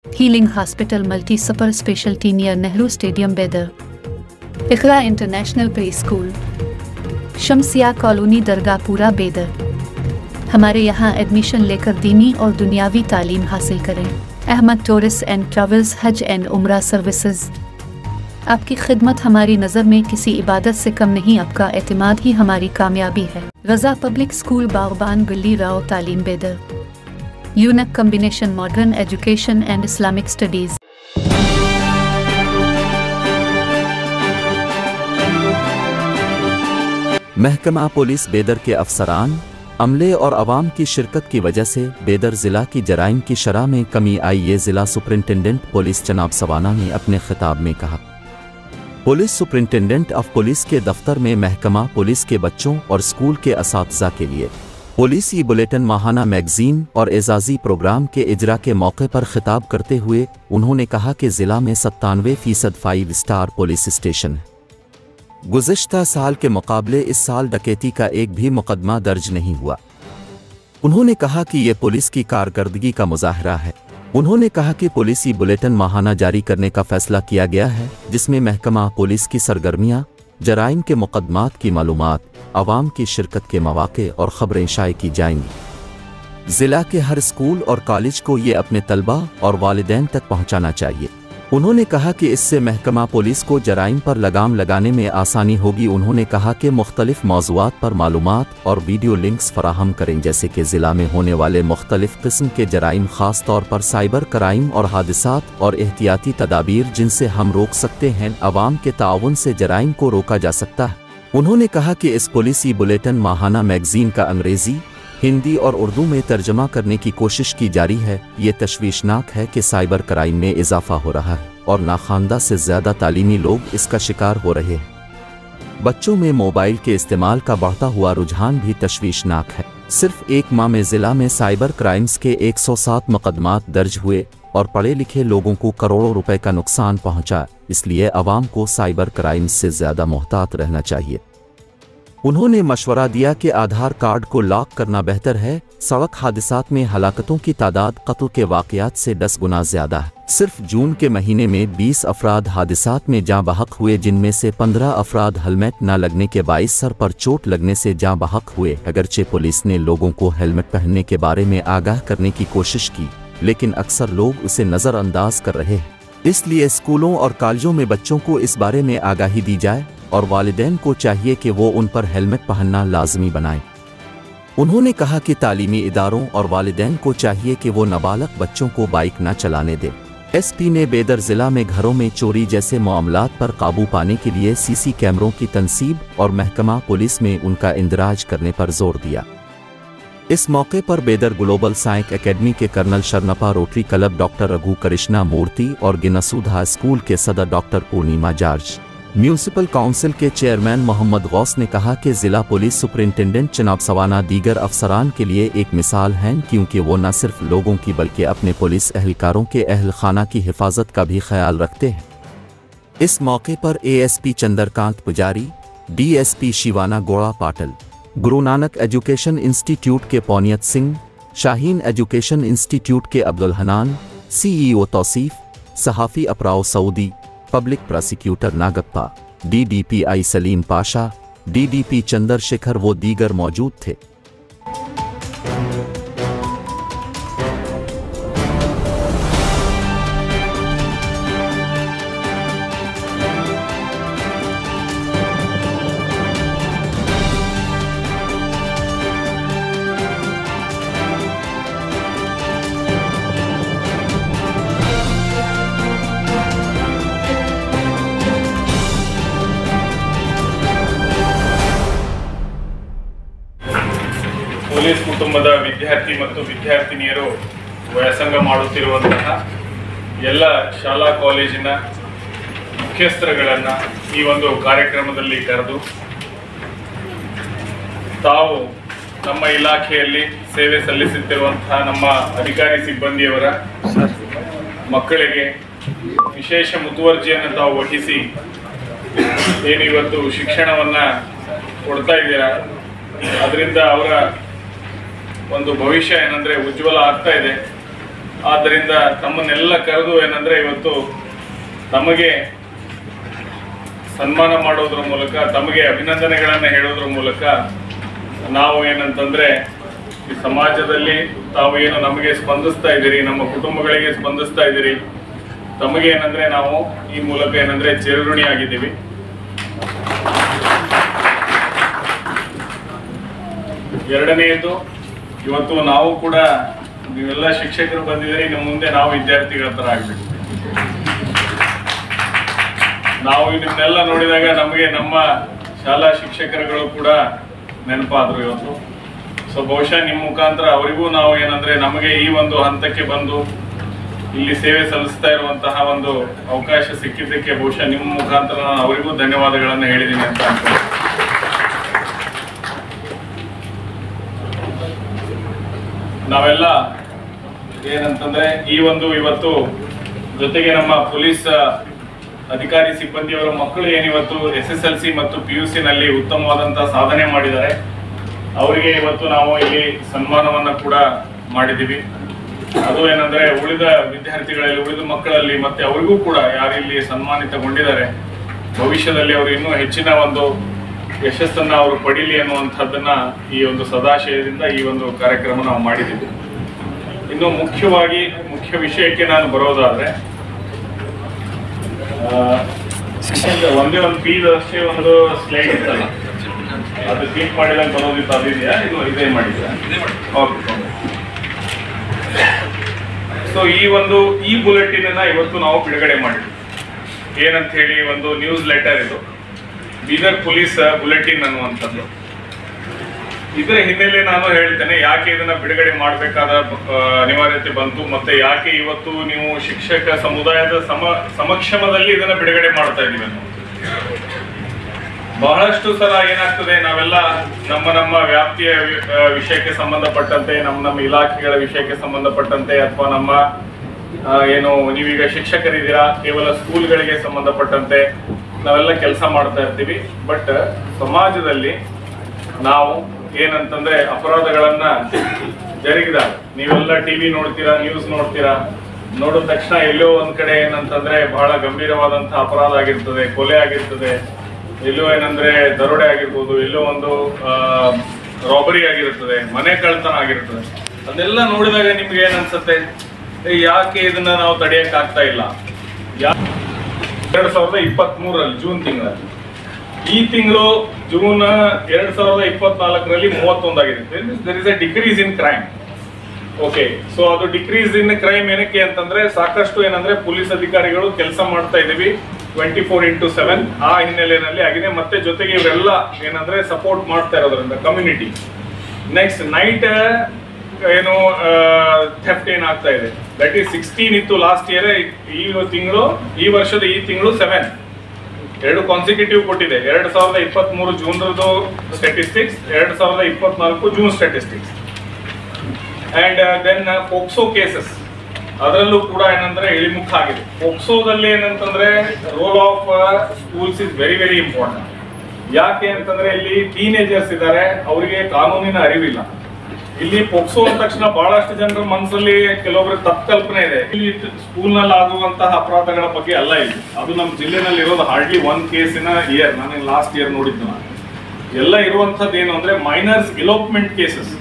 Healing Hospital Multi Super Specialty near Nehru Stadium Bedar. इकरा international pre school, शमसिया colony दरगाहपुरा बेदर। हमारे यहाँ admission लेकर दीनी और दुनियावी तालीम हासिल करें। अहमद टूरिस्ट एंड ट्रैवल्स हज एंड उम्रा सर्विसेज। आपकी खिदमत हमारी नज़र में किसी इबादत से कम नहीं, आपका एतमाद ही हमारी कामयाबी है। रज़ा पब्लिक स्कूल बागबान गली राव तालीम बेदर। Unique combination modern education and Islamic studies. महकमा पुलिस बेदर के अफसरान, अमले और अवाम की शिरकत की वजह से बेदर ज़िला की जराइम की शरह में कमी आई, ये ज़िला सुपरिंटेंडेंट पुलिस जनाब सवाना ने अपने खिताब में कहा। पुलिस सुपरिंटेंडेंट ऑफ पुलिस के दफ्तर में महकमा पुलिस के बच्चों और स्कूल के असातिज़ा के लिए पुलिस ई बुलेटिन माहाना मैगजीन और एजाज़ी प्रोग्राम के इजरा के मौके पर खिताब करते हुए उन्होंने कहा कि ज़िला में 97% 5 स्टार पुलिस स्टेशन है। गुज़िश्ता साल के मुकाबले इस साल डकैती का एक भी मुकदमा दर्ज नहीं हुआ। उन्होंने कहा कि ये पुलिस की कारकर्दगी का मुजाहरा है। उन्होंने कहा कि पुलिस ई बुलेटिन माहाना जारी करने का फैसला किया गया है, जिसमें महकमा पुलिस की सरगर्मियाँ, जराइम के मुकदमात की मालूमात, आवाम की शिरकत के मौके और ख़बरें शाये की जाएंगी। ज़िला के हर स्कूल और कॉलेज को ये अपने तलबा और वालिदैन तक पहुँचाना चाहिए। उन्होंने कहा कि इससे महकमा पुलिस को जराइम पर लगाम लगाने में आसानी होगी। उन्होंने कहा कि मुख्तलिफ मौज़ूआत पर मालूमात और वीडियो लिंक्स फराहम करें, जैसे कि ज़िला में होने वाले मुख्तलिफ किस्म के जराइम, ख़ास तौर पर साइबर क्राइम और हादिसात और एहतियाती तदाबीर जिनसे हम रोक सकते हैं। आवाम के ताउन से जराइम को रोका जा सकता है। उन्होंने कहा कि इस पुलिस ई बुलेटिन माहाना मैगजीन का अंग्रेज़ी, हिंदी और उर्दू में तर्जमा करने की कोशिश की जारी है। ये तशवीशनाक है कि साइबर क्राइम में इजाफा हो रहा है और नाखानदा से ज़्यादा तालीमी लोग इसका शिकार हो रहे हैं। बच्चों में मोबाइल के इस्तेमाल का बढ़ता हुआ रुझान भी तशवीशनाक है। सिर्फ एक माह में ज़िला में साइबर क्राइम्स के 107 मुकदमात दर्ज हुए और पढ़े लिखे लोगों को करोड़ों रुपए का नुकसान पहुंचा। इसलिए आवाम को साइबर क्राइम्स से ज़्यादा मोहतात रहना चाहिए। उन्होंने मशवरा दिया कि आधार कार्ड को लॉक करना बेहतर है। सड़क हादसात में हलाकतों की तादाद कत्ल के वाक़यात से 10 गुना ज़्यादा है। सिर्फ जून के महीने में 20 अफराद हादसात में जाँ बहक हुए, जिनमें से 15 अफराद हेलमेट न लगने के बाइस सर पर चोट लगने से जाँ बहक हुए। अगरचे पुलिस ने लोगों को हेलमेट पहनने के बारे में आगाह करने की कोशिश की, लेकिन अक्सर लोग उसे नज़रअंदाज कर रहे हैं। इसलिए स्कूलों और कॉलेजों में बच्चों को इस बारे में आगाही दी जाए और वालिदैन को चाहिए कि वो उन पर हेलमेट पहनना लाजमी बनाएं। उन्होंने कहा कि तालीमी इदारों और वालिदैन को चाहिए कि वो नाबालग बच्चों को बाइक न चलाने दें। एसपी ने बेदर ज़िला में घरों में चोरी जैसे मामलात पर काबू पाने के लिए सीसी कैमरों की तनसीब और महकमा पुलिस में उनका इंदराज करने पर जोर दिया। इस मौके पर बेदर ग्लोबल साइंस एकेडमी के colonel Sharanappa, rotary club doctor Raghu Krishna Murthy और गिनसुधा स्कूल के सदर doctor Purnima George, municipal council के चेयरमैन मोहम्मद गौस ने कहा कि ज़िला पुलिस सुपरिंटेंडेंट जनाब सवाना दीगर अफसरान के लिए एक मिसाल हैं, क्योंकि वो न सिर्फ लोगों की बल्कि अपने पुलिस एहलकारों के अहल खाना की हिफाजत का भी ख्याल रखते हैं। इस मौके पर एएसपी चंद्रकांत पुजारी, डीएसपी शिवाना गोड़ा पाटिल, गुरु नानक एजुकेशन इंस्टीट्यूट के पौनियत सिंह, शाहीन एजुकेशन इंस्टीट्यूट के अब्दुल हनान, सीईओ तौसीफ, सहाफ़ी अपराव सऊदी, public prosecutor Nagappa, DDPI Salim Pasha, DDP Chandrashekar वो दीगर मौजूद थे। ಪೊಲೀಸ್ ಕುಟುಂಬದ ವಿದ್ಯಾರ್ಥಿ ಮತ್ತು ವಿದ್ಯಾರ್ಥಿನಿಯರು ವ್ಯಾಸಂಗ ಮಾಡುತ್ತಿರುವಂತಹ ಎಲ್ಲ ಶಾಲಾ ಕಾಲೇಜಿನ ಮುಖ್ಯಸ್ಥರುಗಳನ್ನು ಈ ಒಂದು ಕಾರ್ಯಕ್ರಮದಲ್ಲಿ ಕರೆದು ತಾವು ನಮ್ಮ ಇಲಾಖೆಯಲ್ಲಿ ಸೇವೆ ಸಲ್ಲಿಸುತ್ತಿರುವಂತಹ ನಮ್ಮ ಅಧಿಕಾರಿ ಸಿಬ್ಬಂದಿಯವರ ಮಕ್ಕಳಿಗೆ ವಿಶೇಷ ಮುತುವರ್ಜಿಯನ್ನು ತಾವು ವಹಿಸಿ ಏನು ಇವತ್ತು ಶಿಕ್ಷಣವನ್ನು ಕೊಡ್ತಾ ಇದ್ದೀರಾ, ಅದರಿಂದ ಅವರ ಒಂದು ಭವಿಷ್ಯ ಏನಂದರೆ ಉಜ್ವಲ ಆಗ್ತಾ ಇದೆ। ಆದ್ದರಿಂದ ತಮ್ಮನ್ನೆಲ್ಲ ಕರೆದು ಏನಂದ್ರೆ ಇವತ್ತು ತಮಗೆ ಸನ್ಮಾನ ಮಾಡೋದ್ರ ಮೂಲಕ, ತಮಗೆ ಅಭಿನಂದನೆಗಳನ್ನು ಹೇಳೋದ್ರ ಮೂಲಕ ನಾವು ಏನಂತಂದ್ರೆ ಈ ಸಮಾಜದಲ್ಲಿ ತಾವು ಏನು ನಮಗೆ ಸ್ಪಂದಿಸ್ತಾ ಇದ್ದೀರಿ, ನಮ್ಮ ಕುಟುಂಬಗಳಿಗೆ ಸ್ಪಂದಿಸ್ತಾ ಇದ್ದೀರಿ, ತಮಗೆ ಏನಂದ್ರೆ ನಾವು ಈ ಮೂಲಕ ಏನಂದ್ರೆ ಚಿರಋಣಿಯಾಗಿದ್ದೀವಿ. ಎರಡನೆಯದು, ಇವತ್ತು ನಾವು ಕೂಡ, ನೀವೆಲ್ಲ ಶಿಕ್ಷಕರು ಬಂದಿದ್ದೀರಿ, ಇನ್ನು ಮುಂದೆ ನಾವು ವಿದ್ಯಾರ್ಥಿಗಳ ತರ ಆಗ್ಬೇಕು. ನಾವು ಇದನ್ನೆಲ್ಲ ನೋಡಿದಾಗ ನಮಗೆ ನಮ್ಮ ಶಾಲಾ ಶಿಕ್ಷಕರುಗಳು ಕೂಡ ನೆನಪಾದ್ರು ಇವತ್ತು. ಸೊ ಬಹುಶಃ ನಿಮ್ಮ ಮುಖಾಂತರ ಅವರಿಗೂ ನಾವು ಏನಂದ್ರೆ ನಮಗೆ ಈ ಒಂದು ಹಂತಕ್ಕೆ ಬಂದು ಇಲ್ಲಿ ಸೇವೆ ಸಲ್ಲಿಸ್ತಾ ಇರುವಂತಹ ಒಂದು ಅವಕಾಶ ಸಿಕ್ಕಿದ್ದಕ್ಕೆ ಬಹುಶಃ ನಿಮ್ಮ ಮುಖಾಂತರ ನಾನು ಅವರಿಗೂ ಧನ್ಯವಾದಗಳನ್ನು ಹೇಳಿದ್ದೀನಿ ಅಂತ ಅನ್ಕೊಂಡು, ನಾವೆಲ್ಲ ಏನಂತಂದ್ರೆ ಈ ಒಂದು ಇವತ್ತು ಜೊತೆಗೆ ನಮ್ಮ ಪೊಲೀಸ್ ಅಧಿಕಾರಿ ಸಿಬ್ಬಂದಿಯವರ ಮಕ್ಕಳು ಏನಿವತ್ತು SSLC ಮತ್ತು PUC ನಲ್ಲಿ ಉತ್ತಮವಾದಂತಹ ಸಾಧನೆ ಮಾಡಿದ್ದಾರೆ, ಅವರಿಗೆ ಇವತ್ತು ನಾವು ಇಲ್ಲಿ ಸನ್ಮಾನವನ್ನ ಕೂಡ ಮಾಡಿದ್ದೀವಿ. ಅದು ಏನಂದ್ರೆ ಉಳಿದ ವಿದ್ಯಾರ್ಥಿಗಳಲ್ಲಿ, ಉಳಿದ ಮಕ್ಕಳಲ್ಲಿ ಮತ್ತೆ ಅವರಿಗೂ ಕೂಡ ಯಾರಿಲ್ಲಿ ಸನ್ಮಾನಿತಗೊಂಡಿದ್ದಾರೆ ಭವಿಷ್ಯದಲ್ಲಿ ಅವರು ಇನ್ನೂ ಹೆಚ್ಚಿನ ಒಂದು ಯಶಸ್ಸನ್ನ ಅವರು ಪಡೀಲಿ ಅನ್ನುವಂಥದ್ದನ್ನ ಈ ಒಂದು ಸದಾಶಯದಿಂದ ಈ ಒಂದು ಕಾರ್ಯಕ್ರಮ ನಾವು ಮಾಡಿದ್ದೀವಿ. ಇನ್ನು ಮುಖ್ಯ ವಿಷಯಕ್ಕೆ ನಾನು ಬರೋದಾದ್ರೆ, ಒಂದೇ ಒಂದು ಅಷ್ಟೇ ಒಂದು ಸ್ಲೈಡ್ ಇತ್ತಲ್ಲ, ಅದು ಕ್ಲಿಕ್ ಮಾಡಿದಾಗ ಬರೋದಿತ್ತು, ಅದಿದೆಯಾ? ಇದು ಇದೇ ಮಾಡಿದ್ರಾ? ಓಕೆ. ಸೊ ಈ ಬುಲೆಟಿನ್ ಅನ್ನ ಇವತ್ತು ನಾವು ಬಿಡುಗಡೆ ಮಾಡಿದ್ವಿ. ಏನಂತ ಹೇಳಿ, ಒಂದು ನ್ಯೂಸ್ ಲೆಟರ್ ಇದು, ಬೀದರ್ ಪೊಲೀಸ್ ಬುಲೆಟಿನ್ ಅನ್ನುವಂಥದ್ದು. ಇದರ ಹಿನ್ನೆಲೆ ನಾನು ಹೇಳ್ತೇನೆ ಯಾಕೆ ಇದನ್ನ ಬಿಡುಗಡೆ ಮಾಡಬೇಕಾದ ಅನಿವಾರ್ಯತೆ ಬಂತು, ಮತ್ತೆ ಯಾಕೆ ಇವತ್ತು ನೀವು ಶಿಕ್ಷಕ ಸಮುದಾಯದ ಸಮಕ್ಷಮದಲ್ಲಿ ಇದನ್ನ ಬಿಡುಗಡೆ ಮಾಡ್ತಾ ಇದೀವಿ ಅನ್ನೋದು. ಬಹಳಷ್ಟು ಸಲ ಏನಾಗ್ತದೆ, ನಾವೆಲ್ಲ ನಮ್ಮ ವ್ಯಾಪ್ತಿಯ ವಿಷಯಕ್ಕೆ ಸಂಬಂಧಪಟ್ಟಂತೆ, ನಮ್ಮ ಇಲಾಖೆಗಳ ವಿಷಯಕ್ಕೆ ಸಂಬಂಧಪಟ್ಟಂತೆ, ಅಥವಾ ನಮ್ಮ ಏನು ನೀವೀಗ ಶಿಕ್ಷಕರಿದ್ದೀರಾ, ಕೇವಲ ಸ್ಕೂಲ್ಗಳಿಗೆ ಸಂಬಂಧಪಟ್ಟಂತೆ ನಾವೆಲ್ಲ ಕೆಲಸ ಮಾಡ್ತಾ ಇರ್ತೀವಿ. ಬಟ್ ಸಮಾಜದಲ್ಲಿ ನಾವು ಏನಂತಂದ್ರೆ ಅಪರಾಧಗಳನ್ನ ಜರುಗಿದಾಗ, ನೀವೆಲ್ಲ ಟಿವಿ ನೋಡ್ತೀರಾ, ನ್ಯೂಸ್ ನೋಡ್ತೀರಾ, ನೋಡಿದ ತಕ್ಷಣ ಎಲ್ಲೋ ಒಂದ್ ಕಡೆ ಏನಂತಂದ್ರೆ ಬಹಳ ಗಂಭೀರವಾದಂತಹ ಅಪರಾಧ ಆಗಿರ್ತದೆ, ಕೊಲೆ ಆಗಿರ್ತದೆ, ಎಲ್ಲೋ ಏನಂದ್ರೆ ದರೋಡೆ ಆಗಿರ್ಬೋದು, ಎಲ್ಲೋ ಒಂದು ರಾಬರಿ ಆಗಿರ್ತದೆ, ಮನೆ ಕಳ್ತನ ಆಗಿರ್ತದೆ. ಅದೆಲ್ಲ ನೋಡಿದಾಗ ನಿಮ್ಗೆ ಏನನ್ಸುತ್ತೆ, ಯಾಕೆ ಇದನ್ನ ನಾವು ತಡೆಯಕ್ ಆಗ್ತಾ ಇಲ್ಲ? 2023 ಜೂನ್ ತಿಂಗಳಲ್ಲಿ, ಈ ತಿಂಗಳು ಜೂನ್ 2024 31 ಆಗಿರುತ್ತೆ. There is a decrease in crime. Okay, so ಅದು ಡಿಕ್ರೀಸ್ ಇನ್ ಕ್ರೈಮ್ ಏನಕ್ಕೆ ಅಂತಂದ್ರೆ, ಸಾಕಷ್ಟು ಏನಂದ್ರೆ ಪೊಲೀಸ್ ಅಧಿಕಾರಿಗಳು ಕೆಲಸ ಮಾಡ್ತಾ ಇದೀವಿ 24/7 ಆ ಹಿನ್ನೆಲೆಯಲ್ಲಿ ಆಗಿದೆ. ಮತ್ತೆ ಜೊತೆಗೆ ಇವರೆಲ್ಲ ಏನಂದ್ರೆ ಸಪೋರ್ಟ್ ಮಾಡ್ತಾ ಇರೋದ್ರಿಂದ ಕಮ್ಯುನಿಟಿ. ನೆಕ್ಸ್ಟ್ ನೈಟ್ ಏನು ಥೆಫ್ಟ್ ಏನಾಗ್ತಾ ಇದೆ, ದಟ್ ಈಸ್ 16 ಇತ್ತು ಲಾಸ್ಟ್ ಇಯರ್. ಈ ವರ್ಷದ ಈ ತಿಂಗಳು 7, 2 ಕಾನ್ಸಿಕ್ಯೂಟಿವ್ ಕೊಟ್ಟಿದೆ. 2023 ಜೂನ್ದು statistics, 2024 June statistics. And then POCSO cases, ಅದರಲ್ಲೂ ಕೂಡ ಏನಂದ್ರೆ ಇಳಿಮುಖ ಆಗಿದೆ. ಪೋಕ್ಸೋದಲ್ಲಿ ಏನಂತಂದ್ರೆ role of schools is very very important. ಯಾಕೆ ಅಂತಂದ್ರೆ ಇಲ್ಲಿ ಟೀನೇಜರ್ಸ್ ಇದ್ದಾರೆ, ಅವರಿಗೆ ಕಾನೂನಿನ ಅರಿವಿಲ್ಲ. ಇಲ್ಲಿ ಪೋಕ್ಸೋ ಅಂದ ತಕ್ಷಣ ಬಹಳಷ್ಟು ಜನರ ಮನಸ್ಸಲ್ಲಿ ಕೆಲವೊಬ್ಬರು ತಪ್ಪು ಕಲ್ಪನೆ ಇದೆ, ಇಲ್ಲಿ ಸ್ಕೂಲ್ ನಲ್ಲಿ ಆಗುವಂತಹ ಅಪರಾಧಗಳ ಬಗ್ಗೆ ಅಲ್ಲ. ಇಲ್ಲಿ ಅದು ನಮ್ಮ ಜಿಲ್ಲೆನಲ್ಲಿ ಇರೋದು ಹಾರ್ಡ್ಲಿ 1 ಕೇಸಿನ ಇಯರ್. ನಾನು ಲಾಸ್ಟ್ ಇಯರ್ ನೋಡಿದ್ದು. ಎಲ್ಲ ಇರುವಂತದ್ದು ಏನು ಅಂದ್ರೆ ಮೈನರ್ಸ್ ಎಲೋಪ್ಮೆಂಟ್ ಕೇಸಸ್.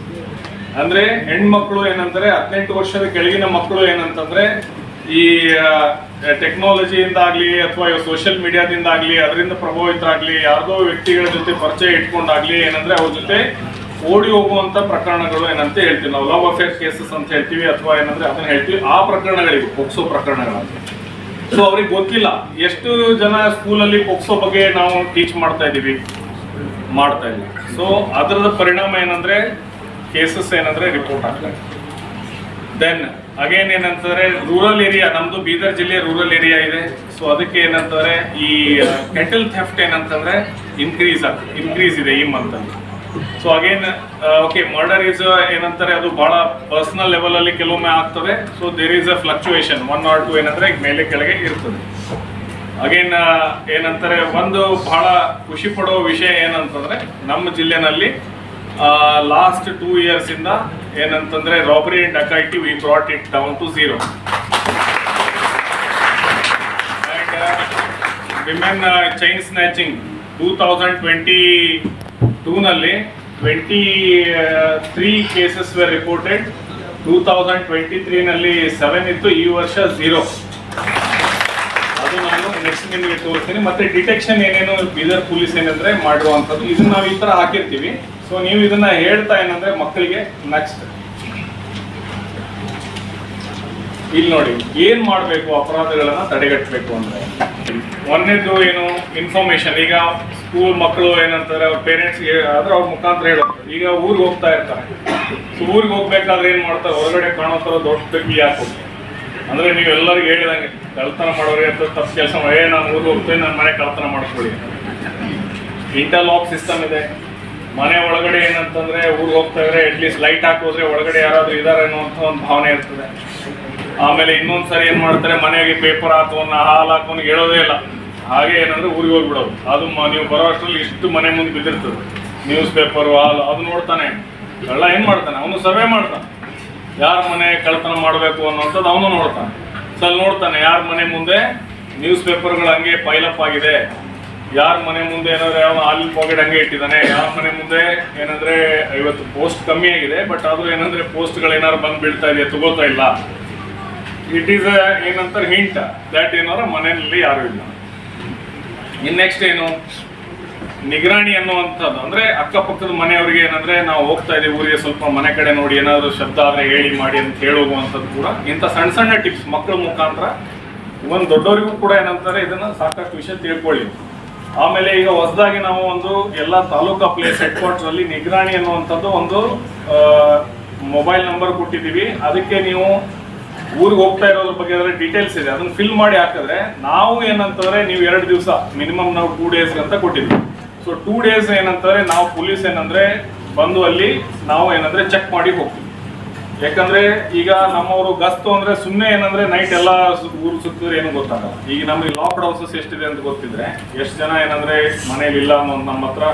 ಅಂದ್ರೆ ಹೆಣ್ಮಕ್ಳು ಏನಂದ್ರೆ 18 ವರ್ಷದ ಕೆಳಗಿನ ಮಕ್ಕಳು ಏನಂತಂದ್ರೆ ಈ ಟೆಕ್ನಾಲಜಿಯಿಂದ ಆಗ್ಲಿ ಅಥವಾ ಸೋಷಿಯಲ್ ಮೀಡಿಯಾದಿಂದ ಆಗ್ಲಿ ಅದರಿಂದ ಪ್ರಭಾವಿತರಾಗ್ಲಿ, ಯಾರ್ದೋ ವ್ಯಕ್ತಿಗಳ ಜೊತೆ ಪರಿಚಯ ಇಟ್ಕೊಂಡಾಗ್ಲಿ ಏನಂದ್ರೆ ಅವ್ರ ಜೊತೆ ಓಡಿ ಹೋಗುವಂತ ಪ್ರಕರಣಗಳು ಏನಂತ ಹೇಳ್ತೀವಿ ನಾವು, ಲವ್ ಅಫೇರ್ ಕೇಸಸ್ ಅಂತ ಹೇಳ್ತೀವಿ, ಅಥವಾ ಏನಂದ್ರೆ ಅದನ್ನ ಹೇಳ್ತೀವಿ. ಆ ಪ್ರಕರಣಗಳಿವೆ ಪೋಕ್ಸೋ ಪ್ರಕರಣಗಳಂತ. ಸೊ ಅವ್ರಿಗೆ ಗೊತ್ತಿಲ್ಲ. ಎಷ್ಟು ಜನ ಸ್ಕೂಲಲ್ಲಿ ಪೋಕ್ಸೋ ಬಗ್ಗೆ ನಾವು ಟೀಚ್ ಮಾಡ್ತಾ ಇಲ್ಲ. ಸೊ ಅದರದ ಪರಿಣಾಮ ಏನಂದ್ರೆ ಕೇಸಸ್ ಏನಂದ್ರೆ ರಿಪೋರ್ಟ್ ಆಗ್ತದೆ. ದೆನ್ ಅಗೇನ್ ಏನಂತಂದ್ರೆ ರೂರಲ್ ಏರಿಯಾ, ನಮ್ದು ಬೀದರ್ ಜಿಲ್ಲೆ ರೂರಲ್ ಏರಿಯಾ ಇದೆ. ಸೊ ಅದಕ್ಕೆ ಏನಂತಂದ್ರೆ ಈ ಕೆಟಲ್ ಥೆಫ್ಟ್ ಏನಂತಂದ್ರೆ ಇನ್ಕ್ರೀಸ್ ಇದೆ ಈ ಮಂತ್ ಅಲ್ಲಿ. So again okay, murder is ಏನಂತಾರೆ ಅದು ಬಹಳ ಪರ್ಸನಲ್ ಲೆವೆಲ್ ಅಲ್ಲಿ ಕೆಲವೊಮ್ಮೆ ಆಗ್ತದೆ. So there is a fluctuation 1 or 2 ಏನಂದ್ರೆ ಮೇಲೆ ಕೆಳಗೆ ಇರ್ತದೆ. ಅಗೇನ್ ಏನಂತಾರೆ, ಒಂದು ಬಹಳ ಖುಷಿ ಪಡುವ ವಿಷಯ ಏನಂತಂದ್ರೆ ನಮ್ಮ ಜಿಲ್ಲೆನಲ್ಲಿ ಲಾಸ್ಟ್ 2 years ಇಂದ ಏನಂತಂದ್ರೆ robbery and dacoity we brought it down to 0. Women chain snatching 2022 ನಲ್ಲಿ 23 ಕೇಸಸ್ ವೇರ್ ರಿಪೋರ್ಟೆಡ್. 2023 ನಲ್ಲಿ 7 ಇತ್ತು, ಈ ವರ್ಷ 0. ಅದು ನಾನು ನೆಕ್ಸ್ಟ್ ನಿಮಗೆ ತೋರಿಸ್ತೀನಿ. ಮತ್ತೆ ಡಿಟೆಕ್ಷನ್ ಏನೇನು ಬೀದರ್ ಪೊಲೀಸ್ ಏನಂದ್ರೆ ಮಾಡಿರುವಂಥದ್ದು ಇದನ್ನ ನಾವು ಈ ತರ ಹಾಕಿರ್ತೀವಿ. ಸೊ ನೀವು ಇದನ್ನ ಹೇಳ್ತಾ ಏನಂದ್ರೆ ಮಕ್ಕಳಿಗೆ ನೆಕ್ಸ್ಟ್ ಇಲ್ಲಿ ನೋಡಿ ಏನ್ ಮಾಡಬೇಕು ಅಪರಾಧಗಳನ್ನ ತಡೆಗಟ್ಟಬೇಕು ಅಂದ್ರೆ ಒಂದೇದು ಏನು ಇನ್ಫಾರ್ಮೇಶನ್. ಈಗ ಸ್ಕೂಲ್ ಮಕ್ಕಳು ಏನಂತಾರೆ ಅವ್ರ ಪೇರೆಂಟ್ಸ್ಗೆ ಆದ್ರೆ ಅವ್ರ ಮುಖಾಂತರ ಹೇಳೋದು. ಈಗ ಊರಿಗೆ ಹೋಗ್ತಾ ಇರ್ತಾರೆ. ಸೊ ಊರಿಗೆ ಹೋಗ್ಬೇಕಾದ್ರೆ ಏನ್ ಮಾಡ್ತಾರೆ, ಹೊರಗಡೆ ಕಾಣೋ ಥರ ದೊಡ್ಡ ಕೀ ಹಾಕೋದು. ಅಂದ್ರೆ ನೀವು ಎಲ್ಲರಿಗೂ ಹೇಳಿದಂಗೆ ಕಳ್ತನ ಮಾಡೋರಿಗೆ ಅಂತ ತಪ್ಪು ಕೆಲಸ ಮಾಡಿ ನಾನು ಊರಿಗೆ ಹೋಗ್ತೇನೆ ನನ್ನ ಮನೆ ಕಳ್ತನ ಮಾಡ್ಕೊಳ್ಳಿ. ಇಂಟರ್ಲಾಕ್ ಸಿಸ್ಟಮ್ ಇದೆ ಮನೆ ಒಳಗಡೆ. ಏನಂತಂದ್ರೆ ಊರಿಗೆ ಹೋಗ್ತಾ ಇದ್ರೆ ಅಟ್ಲೀಸ್ಟ್ ಲೈಟ್ ಹಾಕೋದ್ರೆ ಒಳಗಡೆ ಯಾರಾದ್ರೂ ಇದಾರೆ ಅನ್ನುವಂಥ ಒಂದು ಭಾವನೆ ಇರ್ತದೆ. ಆಮೇಲೆ ಇನ್ನೊಂದ್ಸರಿ ಏನ್ ಮಾಡ್ತಾರೆ, ಮನೆಗೆ ಪೇಪರ್ ಹಾಕೋನ ಹಾಲು ಹಾಕೋನ ಹೇಳೋದೇ ಇಲ್ಲ. ಹಾಗೆ ಏನಂದ್ರೆ ಊರಿಗೆ ಹೋಗ್ಬಿಡೋದು. ಅದು ನೀವು ಬರೋ ಅಷ್ಟರಲ್ಲಿ ಇಷ್ಟು ಮನೆ ಮುಂದೆ ಬಿದ್ದಿರ್ತದೆ ನ್ಯೂಸ್ ಪೇಪರು ಹಾಲು. ಅದು ನೋಡ್ತಾನೆ ಕಳ್ಳ ಏನ್ ಮಾಡ್ತಾನೆ, ಅವನು ಸರ್ವೆ ಮಾಡ್ತಾನೆ ಯಾರ ಮನೆ ಕಳ್ತನ ಮಾಡಬೇಕು ಅನ್ನೋಂಥದ್ದು ಅವನು ನೋಡ್ತಾನೆ. ಸೊ ಅಲ್ಲಿ ನೋಡ್ತಾನೆ ಯಾರ ಮನೆ ಮುಂದೆ ನ್ಯೂಸ್ ಪೇಪರ್ಗಳು ಹಂಗೆ ಪೈಲಪ್ ಆಗಿದೆ, ಯಾರ ಮನೆ ಮುಂದೆ ಏನಾದ್ರೆ ಯಾವ ಹಾಲಿನ ಪಾಕೆಟ್ ಹಂಗೆ ಇಟ್ಟಿದ್ದಾನೆ, ಯಾರ ಮನೆ ಮುಂದೆ ಏನಂದ್ರೆ ಇವತ್ತು ಪೋಸ್ಟ್ ಕಮ್ಮಿ ಆಗಿದೆ ಬಟ್ ಅದು ಏನಂದ್ರೆ ಪೋಸ್ಟ್ಗಳು ಏನಾದ್ರು ಬಂದು ಬೀಳ್ತಾ ಇದೆ ತಗೋತಾ ಇಲ್ಲ. ಇಟ್ ಈಸ್ ಏನಂತಾರೆ ಹಿಂಟ್ ದ್ಯಾಟ್ ಏನಾರ ಮನೆಯಲ್ಲಿ ಯಾರು ಇಲ್ಲ. ಇನ್ ನೆಕ್ಸ್ಟ್ ಏನು ನಿಗರಾಣಿ ಅನ್ನುವಂಥದ್ದು ಅಂದ್ರೆ ಅಕ್ಕಪಕ್ಕದ ಮನೆಯವರಿಗೆ ಏನಂದ್ರೆ ನಾವು ಹೋಗ್ತಾ ಇದೀವಿ ಊರಿಗೆ ಸ್ವಲ್ಪ ಮನೆ ಕಡೆ ನೋಡಿ ಏನಾದ್ರು ಶಬ್ದ ಆದ್ರೆ ಹೇಳಿ ಮಾಡಿ ಅಂತ ಹೇಳುವಂಥದ್ದು ಕೂಡ ಇಂಥ ಸಣ್ಣ ಸಣ್ಣ ಟಿಪ್ಸ್ ಮಕ್ಕಳ ಮುಖಾಂತರ ಒಂದು ದೊಡ್ಡವರಿಗೂ ಕೂಡ ಏನಂತಾರೆ ಇದನ್ನ ಸಾಕಷ್ಟು ವಿಷಯ ತಿಳ್ಕೊಳ್ಳಿ. ಆಮೇಲೆ ಈಗ ಹೊಸದಾಗಿ ನಾವು ಒಂದು ಎಲ್ಲ ತಾಲೂಕಾ ಪ್ಲೇಸ್ ಹೆಡ್ ಕ್ವಾರ್ಟರ್ ಅಲ್ಲಿ ನಿಗರಾಣಿ ಅನ್ನುವಂಥದ್ದು ಒಂದು ಮೊಬೈಲ್ ನಂಬರ್ ಕೊಟ್ಟಿದ್ದೀವಿ. ಅದಕ್ಕೆ ನೀವು ಊರಿಗೆ ಹೋಗ್ತಾ ಇರೋದ್ರ ಬಗ್ಗೆ ಅದರ ಡೀಟೇಲ್ಸ್ ಇದೆ, ಅದನ್ನ ಫಿಲ್ ಮಾಡಿ ಹಾಕಿದ್ರೆ ನಾವು ಏನಂತಂದ್ರೆ ನೀವು 2 ದಿವಸ ಮಿನಿಮಮ್ ನಾವು 2 ಡೇಸ್ ಅಂತ ಕೊಟ್ಟಿದ್ವಿ. ಸೊ 2 ಡೇಸ್ ಏನಂತಾರೆ ನಾವು ಪೊಲೀಸ್ ಏನಂದ್ರೆ ಬಂದು ಅಲ್ಲಿ ನಾವು ಏನಂದ್ರೆ ಚೆಕ್ ಮಾಡಿ ಹೋಗ್ತೀವಿ. ಯಾಕಂದ್ರೆ ಈಗ ನಮ್ಮವರು ಗಸ್ತು ಅಂದ್ರೆ ಸುಮ್ಮನೆ ಏನಂದ್ರೆ ನೈಟ್ ಎಲ್ಲ ಊರು ಸುತ್ತಿದ್ರೆ ಏನು ಗೊತ್ತಾಗಲ್ಲ. ಈಗ ನಮಗೆ ಲಾಕ್ಡ್ ಹೌಸಸ್ ಎಷ್ಟಿದೆ ಅಂತ ಗೊತ್ತಿದ್ರೆ ಎಷ್ಟು ಜನ ಏನಂದ್ರೆ ಮನೇಲಿ ಇಲ್ಲ ಅನ್ನೋದು ನಮ್ಮ ಹತ್ರ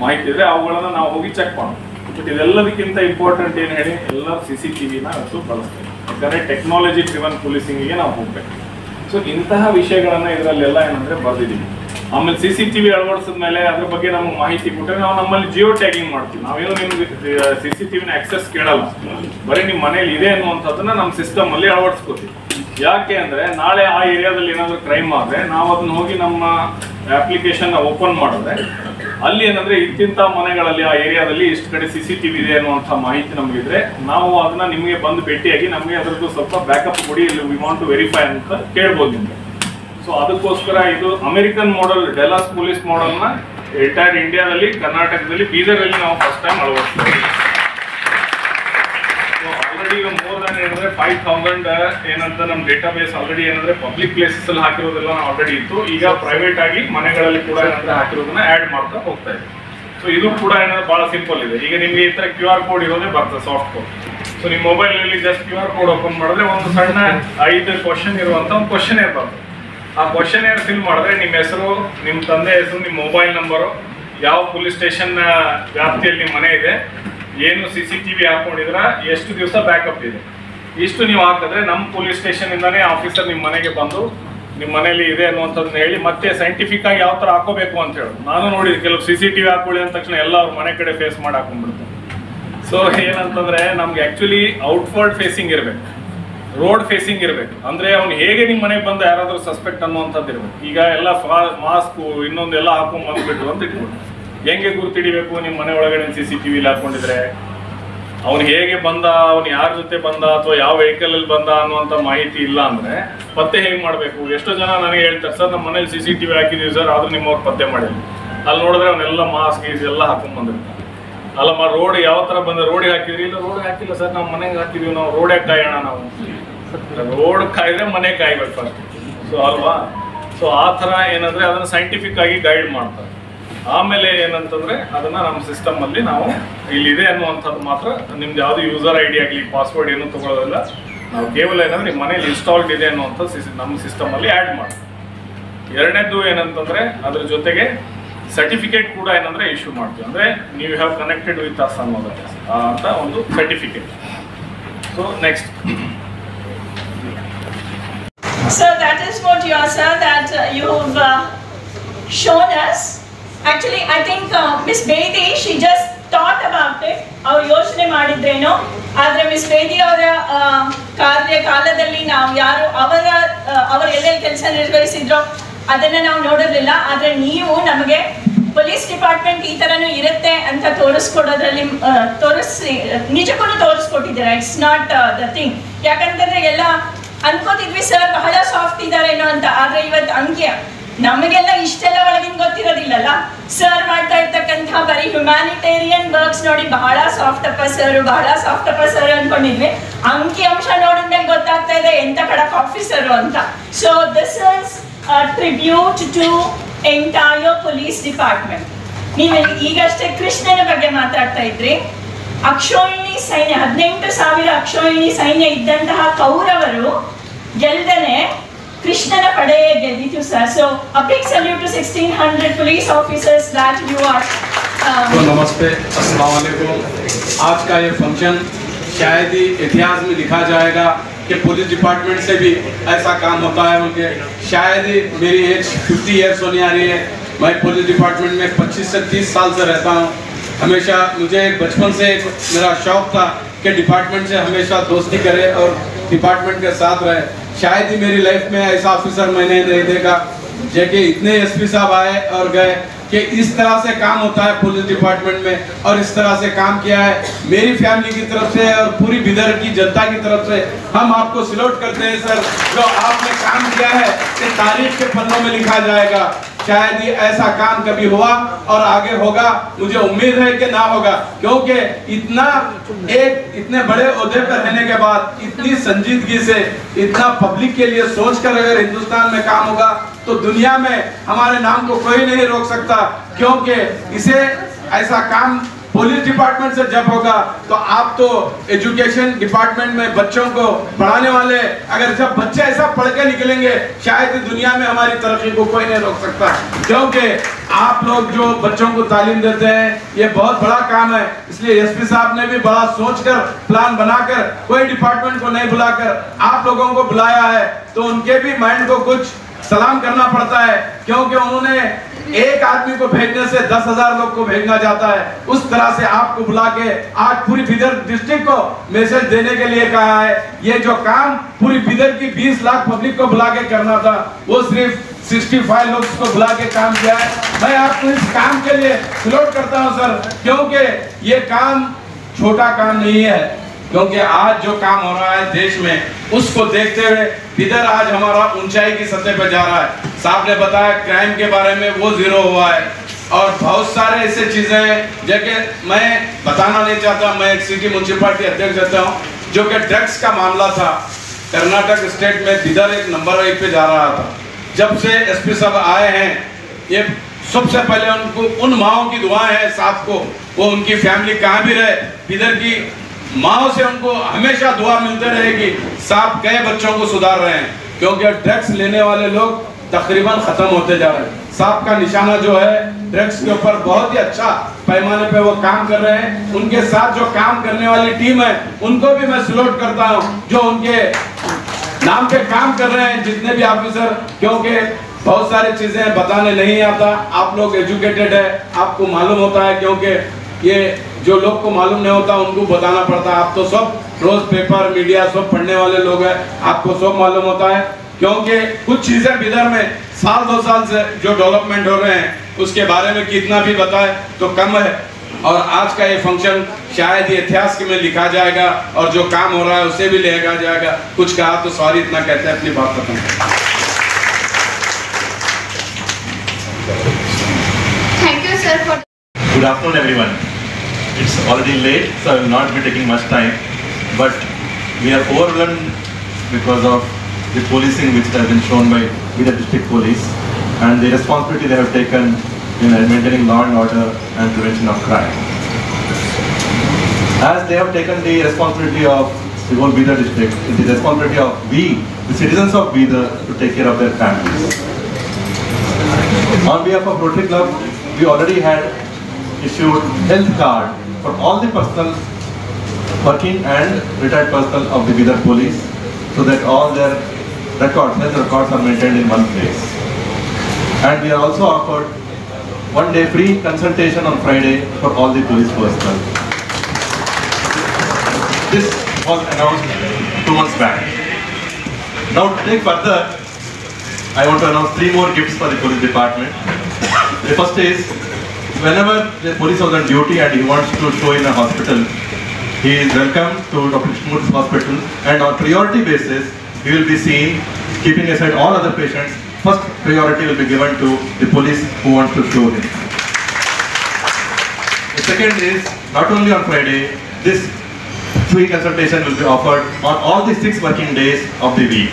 ಮಾಹಿತಿ ಇದ್ರೆ ಅವುಗಳನ್ನ ನಾವು ಹೋಗಿ ಚೆಕ್ ಮಾಡೋದು. ಬಟ್ ಇದೆಲ್ಲದಕ್ಕಿಂತ ಇಂಪಾರ್ಟೆಂಟ್ ಏನು ಹೇಳಿ ಎಲ್ಲರೂ CCTVನ ಅಷ್ಟು ಬಳಸ್ತೀವಿ. ಯಾಕಂದ್ರೆ ಟೆಕ್ನಾಲಜಿ ಡ್ರಿವನ್ ಪೊಲೀಸಿಂಗಿಗೆ ನಾವು ಹೋಗ್ಬೇಕು. ಸೊ ಇಂತಹ ವಿಷಯಗಳನ್ನ ಇದರಲ್ಲೆಲ್ಲ ಏನಂದ್ರೆ ಬರ್ದಿದ್ದೀವಿ. ಆಮೇಲೆ CCTV ಅಳವಡಿಸಿದ ಮೇಲೆ ಅದ್ರ ಬಗ್ಗೆ ನಮ್ಗೆ ಮಾಹಿತಿ ಕೊಟ್ಟರೆ ನಾವು ನಮ್ಮಲ್ಲಿ ಜಿಯೋ ಟ್ಯಾಗಿಂಗ್ ಮಾಡ್ತೀವಿ. ನಾವೇನು ನಿಮ್ಗೆ CCTVನ ಆಕ್ಸೆಸ್ ಕೇಳಲ್ಲ, ಬರೀ ನಿಮ್ಮ ಮನೇಲಿ ಇದೆ ಅನ್ನುವಂಥದ್ದನ್ನ ನಮ್ಮ ಸಿಸ್ಟಮ್ ಅಲ್ಲಿ ಅಳವಡಿಸ್ಕೋತೀವಿ. ಯಾಕೆ ಅಂದ್ರೆ ನಾಳೆ ಆ ಏರಿಯಾದಲ್ಲಿ ಏನಾದ್ರು ಕ್ರೈಮ್ ಆದ್ರೆ ನಾವು ಅದನ್ನ ಹೋಗಿ ನಮ್ಮ ಅಪ್ಲಿಕೇಶನ್ ಓಪನ್ ಮಾಡಿದ್ರೆ ಅಲ್ಲಿ ಏನಂದ್ರೆ ಇಂತಿಂತ ಮನೆಗಳಲ್ಲಿ ಆ ಏರಿಯಾದಲ್ಲಿ ಇಷ್ಟು ಕಡೆ CCTV ಇದೆ ಅನ್ನುವಂಥ ಮಾಹಿತಿ ನಮಗಿದ್ರೆ ನಾವು ಅದನ್ನ ನಿಮಗೆ ಬಂದು ಭೇಟಿಯಾಗಿ ನಮಗೆ ಅದರದ್ದು ಸ್ವಲ್ಪ ಬ್ಯಾಕಪ್ ಕೊಡಿ, ಇಲ್ಲಿ ವಿ ವಾಂಟ್ ಟು ವೆರಿಫೈ ಅಂತ ಕೇಳ್ಬೋದು ನಿಮಗೆ. ಸೊ ಅದಕ್ಕೋಸ್ಕರ ಇದು ಅಮೆರಿಕನ್ ಮಾಡೆಲ್ ಡೆಲಾಸ್ ಪೊಲೀಸ್ ಮಾಡೆಲ್ನ ಎಂಟೈರ್ ಇಂಡಿಯಾದಲ್ಲಿ ಕರ್ನಾಟಕದಲ್ಲಿ ಬೀದರಲ್ಲಿ ನಾವು ಫಸ್ಟ್ ಟೈಮ್ ಅಳವಡಿಸ್ತೀವಿ. ಆಲ್ರೆಡಿ ಈಗ ಮೋರ್ ದನ್ ಏನಂದ್ರೆ 5000 ಏನಂತ ನಮ್ಮ ಡೇಟಾ ಬೇಸ್ ಆಲ್ರೆಡಿ ಏನಂದ್ರೆ ಪಬ್ಲಿಕ್ ಪ್ಲೇಸಸ್ ಅಲ್ಲಿ ಹಾಕಿರೋದೆಲ್ಲ ಆಲ್ರೆಡಿ ಇತ್ತು. ಈಗ ಪ್ರೈವೇಟ್ ಆಗಿ ಮನೆಗಳಲ್ಲಿ ಕೂಡ ಏನಂದ್ರೆ ಹಾಕಿರೋದನ್ನ ಆಡ್ ಮಾಡ್ತಾ ಹೋಗ್ತಾ ಇದೆ. ಸೊ ಇದು ಕೂಡ ಏನಂದ್ರೆ ಬಹಳ ಸಿಂಪಲ್ ಇದೆ. ಈಗ ನಿಮ್ಗೆ ಈ ತರ QR ಕೋಡ್ ಇರೋದೇ ಬರ್ತದೆ, ಸಾಫ್ಟ್ ಕೋಡ್. ಸೊ ನಿಮ್ಮ ಮೊಬೈಲ್ ಅಲ್ಲಿ ಜಸ್ಟ್ QR ಕೋಡ್ ಓಪನ್ ಮಾಡಿದ್ರೆ ಒಂದು ಸಣ್ಣ 5 ಕ್ವಶನ್ ಇರುವಂತ ಒಂದು ಕ್ವಶನೇರ್ ಬರ್ತದೆ. ಆ ಕ್ವಶನೇರ್ ಫಿಲ್ ಮಾಡಿದ್ರೆ ನಿಮ್ಮ ಹೆಸರು, ನಿಮ್ಮ ತಂದೆ ಹೆಸರು, ನಿಮ್ಮ ಮೊಬೈಲ್ ನಂಬರು, ಯಾವ ಪೊಲೀಸ್ ಸ್ಟೇಷನ್ ವ್ಯಾಪ್ತಿಯಲ್ಲಿ ನಿಮ್ಮ ಮನೆ ಇದೆ, ಏನು CCTV ಹಾಕೊಂಡಿದ್ರ, ಎಷ್ಟು ದಿವಸ ಬ್ಯಾಕಪ್ ಇದೆ, ಇಷ್ಟು ನೀವು ಹಾಕಿದ್ರೆ ನಮ್ಮ ಪೊಲೀಸ್ ಸ್ಟೇಷನ್ ಇಂದಾನೇ ಆಫೀಸರ್ ನಿಮ್ಮ ಮನೆಗೆ ಬಂದು ನಿಮ್ಮ ಮನೇಲಿ ಇದೆ ಅನ್ನುವಂಥದ್ದನ್ನ ಹೇಳಿ ಮತ್ತೆ ಸೈಂಟಿಫಿಕ್ ಆಗಿ ಯಾವ ತರ ಹಾಕೋಬೇಕು ಅಂತ ಹೇಳಿ ನಾನು ನೋಡಿದ್ವಿ. ಕೆಲವು CCTV ಹಾಕೊಳ್ಳಿ ಅಂದ ತಕ್ಷಣ ಎಲ್ಲ ಅವ್ರ ಮನೆ ಕಡೆ ಫೇಸ್ ಮಾಡಿ ಹಾಕೊಂಡ್ಬಿಡ್ತಾರೆ. ಸೊ ಏನಂತಂದ್ರೆ ನಮ್ಗೆ ಆಕ್ಚುಲಿ ಔಟ್ವರ್ಡ್ ಫೇಸಿಂಗ್ ಇರ್ಬೇಕು, ರೋಡ್ ಫೇಸಿಂಗ್ ಇರ್ಬೇಕು. ಅಂದ್ರೆ ಅವ್ನು ಹೇಗೆ ನಿಮ್ಮ ಮನೆಗೆ ಬಂದು ಯಾರಾದ್ರೂ ಸಸ್ಪೆಕ್ಟ್ ಅನ್ನುವಂಥದ್ದು ಇರ್ಬೇಕು. ಈಗ ಎಲ್ಲ ಮಾಸ್ಕ್ ಇನ್ನೊಂದೆಲ್ಲ ಹಾಕೊಂಡ್ ಬಂದ್ಬಿಟ್ರು ಅಂತ ಇಟ್ಕೊಂಡು ಹೆಂಗೆ ಗುರ್ತಿಡಿಬೇಕು ನಿಮ್ಮ ಮನೆ ಒಳಗಡೆ CCTV ಹಾಕೊಂಡಿದ್ರೆ ಅವ್ನು ಹೇಗೆ ಬಂದ, ಅವ್ನು ಯಾರ ಜೊತೆ ಬಂದ ಅಥವಾ ಯಾವ ವೆಹಿಕಲ್ ಅಲ್ಲಿ ಬಂದ ಅನ್ನುವಂಥ ಮಾಹಿತಿ ಇಲ್ಲ ಅಂದ್ರೆ ಪತ್ತೆ ಹೇಗೆ ಮಾಡಬೇಕು. ಎಷ್ಟೋ ಜನ ನನಗೆ ಹೇಳ್ತಾರೆ, ಸರ್ ನಮ್ಮ ಮನೇಲಿ CCTV ಹಾಕಿದೀವಿ ಸರ್ ಆದ್ರೂ ನಿಮ್ಮವ್ರು ಪತ್ತೆ ಮಾಡಿಲ್ಲ. ಅಲ್ಲಿ ನೋಡಿದ್ರೆ ಅವನ್ನೆಲ್ಲ ಮಾಸ್ಕ್ ಎಲ್ಲ ಹಾಕೊಂಡ್ ಬಂದಿರ್ತಾನೆ. ಅಲ್ಲಮ್ಮ ರೋಡ್ ಯಾವ ತರ ಬಂದ, ರೋಡಿಗೆ ಹಾಕಿದ್ರಿ? ಇಲ್ಲ ರೋಡ್ ಹಾಕಿಲ್ಲ ಸರ್, ನಾವು ಮನೆಗೆ ಹಾಕಿದೀವಿ. ನಾವು ರೋಡೇ ಕಾಯೋಣ, ನಾವು ರೋಡ್ ಕಾಯಿದ್ರೆ ಮನೆ ಕಾಯ್ಬೇಕು ಫಸ್ಟ್. ಸೊ ಅಲ್ವಾ? ಸೊ ಆ ತರ ಏನಂದ್ರೆ ಅದನ್ನ ಸೈಂಟಿಫಿಕ್ ಆಗಿ ಗೈಡ್ ಮಾಡ್ತಾರೆ. ಆಮೇಲೆ ಏನಂತಂದ್ರೆ ಅದನ್ನ ನಮ್ಮ ಸಿಸ್ಟಮ್ ಅಲ್ಲಿ ನಾವು ಇಲ್ಲಿದೆ ಅನ್ನುವಂಥದ್ದು ಮಾತ್ರ, ನಿಮ್ದು ಯಾವ್ದು ಯೂಸರ್ ID ಆಗಲಿ ಪಾಸ್ವರ್ಡ್ ಏನು ತಗೊಳ್ಳೋದಿಲ್ಲ. ನಾವು ಕೇವಲ ಏನಂದ್ರೆ ನಿಮ್ಮ ಮನೇಲಿ ಇನ್ಸ್ಟಾಲ್ಡ್ ಇದೆ ಅನ್ನುವಂಥ ನಮ್ಮ ಸಿಸ್ಟಮ್ ಅಲ್ಲಿ ಆ್ಯಡ್ ಮಾಡ್ತೀವಿ. ಎರಡನೇದು ಏನಂತಂದ್ರೆ ಅದ್ರ ಜೊತೆಗೆ ಸರ್ಟಿಫಿಕೇಟ್ ಕೂಡ ಏನಂದ್ರೆ ಇಶ್ಯೂ ಮಾಡ್ತೀವಿ, ಅಂದರೆ ನೀವು ಹ್ಯಾವ್ ಕನೆಕ್ಟೆಡ್ ವಿತ್ ಅಸ್ ಅನ್ನೋದಕ್ಕೆ ಅಂತ ಒಂದು certificate. So next. So that is what you are, sir, that you've shown us. Actually, I think Miss Bedi, she just thought about it. ಅವ್ರು ಯೋಚನೆ ಮಾಡಿದ್ರೇನೋ, ಆದರೆ ಮಿಸ್ ಬೇದಿ ಅವರ ಕಾರ್ಯಕಾಲದಲ್ಲಿ ನಾವು ಯಾರು ಅವರು ಎಲ್ಲೆಲ್ಲಿ ಕೆಲಸ ನಿರ್ವಹಿಸಿದ್ರೋ ಅದನ್ನು ನಾವು ನೋಡೋದಿಲ್ಲ. ಆದರೆ ನೀವು ನಮಗೆ ಪೊಲೀಸ್ ಡಿಪಾರ್ಟ್ಮೆಂಟ್ ಈ ಥರನೂ ಇರುತ್ತೆ ಅಂತ ತೋರಿಸ್ಕೊಡೋದ್ರಲ್ಲಿ ನಿಜಕ್ಕೂ ತೋರಿಸ್ಕೊಟ್ಟಿದ್ದೀರಾ. It's not the thing. ಯಾಕಂತಂದರೆ ಎಲ್ಲ ಅನ್ಕೋತಿದ್ವಿ ಸರ್ ಬಹಳ ಸಾಫ್ಟ್ ಇದ್ದಾರೇನೋ ಅಂತ, ಆದರೆ ಇವತ್ತು ಅಂತ್ಯ ನಮಗೆಲ್ಲ ಇಷ್ಟೆಲ್ಲ ಒಳಗಿನ ಗೊತ್ತಿರೋದಿಲ್ಲಲ್ಲ. ಸರ್ ಮಾಡ್ತಾ ಇರ್ತಕ್ಕಂಥ ಬರೀ ಹ್ಯುಮ್ಯಾನಿಟೇರಿಯನ್ ವರ್ಕ್ಸ್ ನೋಡಿ ಬಹಳ ಸಾಫ್ಟ್ ಅಪ್ಪ ಸರ್ ಅನ್ಕೊಂಡಿದ್ವಿ. ಅಂಕಿಅಂಶ ನೋಡಿದ್ಮೇಲೆ ಗೊತ್ತಾಗ್ತಾ ಇದೆ ಎಂತ ಖಡಕ್ ಆಫೀಸರು ಅಂತ. So this is tribute to entire police department. ನೀವು ಈಗಷ್ಟೇ ಕೃಷ್ಣನ ಬಗ್ಗೆ ಮಾತಾಡ್ತಾ ಇದ್ರಿ. ಅಕ್ಷೋಹಿಣಿ ಸೈನ್ಯ 18,000 ಅಕ್ಷೋಹಿಣಿ ಸೈನ್ಯ ಇದ್ದಂತಹ ಕೌರವರು ಗೆಲ್ದನೆ ಕೃಷ್ಣನ ಪಡೆಯೇ ಗೆದ್ದಿತು sir. So a big salute to 1600 police officers that you are. तो नमस्ते, अस्सलाम वालेकुम। आज का ये फंक्शन शायद ही इतिहास में लिखा जाएगा कि पुलिस डिपार्टमेंट से भी ऐसा काम होता है। उनके शायद ही मेरी एज 50 ईयर्स होने आ रही है। मैं पुलिस डिपार्टमेंट में 25 से 30 साल से रहता हूँ। हमेशा मुझे बचपन से मेरा शौक़ था कि डिपार्टमेंट से हमेशा दोस्ती करे और डिपार्टमेंट के साथ रहे। शायद ही मेरी लाइफ में ऐसा ऑफिसर मैंने नहीं देखा जैसे इतने एसपी साहब आए और गए कि इस तरह से काम होता है पुलिस डिपार्टमेंट में, और इस तरह से काम किया है। मेरी फैमिली की तरफ से और पूरी बिदर की जनता की तरफ से हम आपको सल्यूट करते हैं सर। जो आपने काम किया है ये तारीख के पन्नों में लिखा जाएगा। शायद ही ऐसा काम कभी हुआ और आगे होगा, मुझे उम्मीद है कि ना होगा, क्योंकि इतने बड़े ओहदे पर रहने के बाद इतनी संजीदगी से इतना पब्लिक के लिए सोचकर अगर हिंदुस्तान में काम होगा तो दुनिया में हमारे नाम को कोई नहीं रोक सकता। क्योंकि इसे ऐसा काम पुलिस डिपार्टमेंट से जब होगा तो आप तो एजुकेशन डिपार्टमेंट में बच्चों को पढ़ाने वाले, अगर जब बच्चे ऐसा पढ़ के निकलेंगे शायद दुनिया में हमारी तरक्की को कोई नहीं रोक सकता। क्योंकि आप लोग जो बच्चों को तालीम देते हैं ये बहुत बड़ा काम है। इसलिए एसपी साहब ने भी बड़ा सोचकर प्लान बनाकर कोई डिपार्टमेंट को नहीं बुलाकर आप लोगों को बुलाया है, तो उनके भी माइंड को कुछ सलाम करना पड़ता है। क्योंकि उन्होंने एक आदमी को भेजने से 10,000 लोग को भेजना जाता है। उस तरह से आपको बुला के आज पूरी बिदर डिस्ट्रिक्ट को मैसेज देने के लिए कहा है। ये जो काम पूरी बिदर की 20 लाख पब्लिक को बुला के करना था वो सिर्फ 65 लोग को बुला के काम किया है। मैं आपको इस काम के लिए सल्यूट करता हूँ सर, क्योंकि ये काम छोटा काम नहीं है। क्योंकि आज जो काम हो रहा है देश में उसको देखते हुए बिदर आज हमारा ऊंचाई की सतह पर जा रहा है। साहब ने बताया क्राइम के बारे में वो जीरो हुआ है, और बहुत सारे ऐसे चीजें हैं जैसे मैं बताना नहीं चाहता। मैं एक सिटी म्यूनसिपालिटी अध्यक्ष रहता हूँ, जो कि ड्रग्स का मामला था कर्नाटक स्टेट में बिदर एक नंबर 1 पे जा रहा था। जब से एसपी साहब आए हैं ये सबसे पहले उनको उन माओं की दुआएं हैं साहब को, वो उनकी फैमिली कहाँ भी रहे बिदर की माओ से उनको हमेशा दुआ मिलते रहेगी। साहब कई बच्चों को सुधार रहे हैं, क्योंकि ड्रग्स लेने वाले लोग तकरीबन खत्म होते जा रहे हैं। साहब का निशाना जो है ड्रग्स के ऊपर बहुत ही अच्छा पैमाने पे वो काम कर रहे हैं। उनके साथ जो काम करने वाली टीम है उनको भी मैं सल्यूट करता हूँ, जो उनके नाम पे काम कर रहे हैं जितने भी ऑफिसर। क्योंकि बहुत सारी चीजें बताने नहीं आता, आप लोग एजुकेटेड है, आपको मालूम होता है। क्योंकि ये जो लोग को मालूम नहीं होता उनको बताना पड़ता है। आप तो सब रोज पेपर मीडिया सब पढ़ने वाले लोग हैं, आपको सब मालूम होता है। क्योंकि कुछ चीजें बिदर में साल 2 साल से जो डेवलपमेंट हो रहे हैं उसके बारे में कितना भी बताए तो कम है। और आज का ये फंक्शन शायद ये इतिहास में लिखा जाएगा, और जो काम हो रहा है उसे भी लिखा जाएगा। कुछ कहा तो सॉरी, इतना कहते हैं, अपनी बात खत्म। Thank you sir for. Good afternoon everyone. It's already late, so I will not be taking much time, but we are overwhelmed because of the policing which has been shown by the district police and the responsibility they have taken in maintaining law and order and prevention of crime. As they have taken the responsibility of the whole Bidar district, it is the responsibility of we, the citizens of Bidar, to take care of their families. On behalf of Rotary Club, we already had issued health card for all the personnel working and retired personnel of the Bidar police, so that all their records, health records are maintained in one place. And we are also offered 1 day free consultation on Friday for all the police personnel. This was announced 2 months back. Now to take further, I want to announce 3 more gifts for the police department. The first is, whenever the police was on duty and he wants to show in a hospital, he is welcome to Dr. Krishnamurthy's hospital, and on priority basis, he will be seen keeping aside all other patients. First priority will be given to the police who wants to show him. The second is, not only on Friday, this free consultation will be offered on all the 6 working days of the week.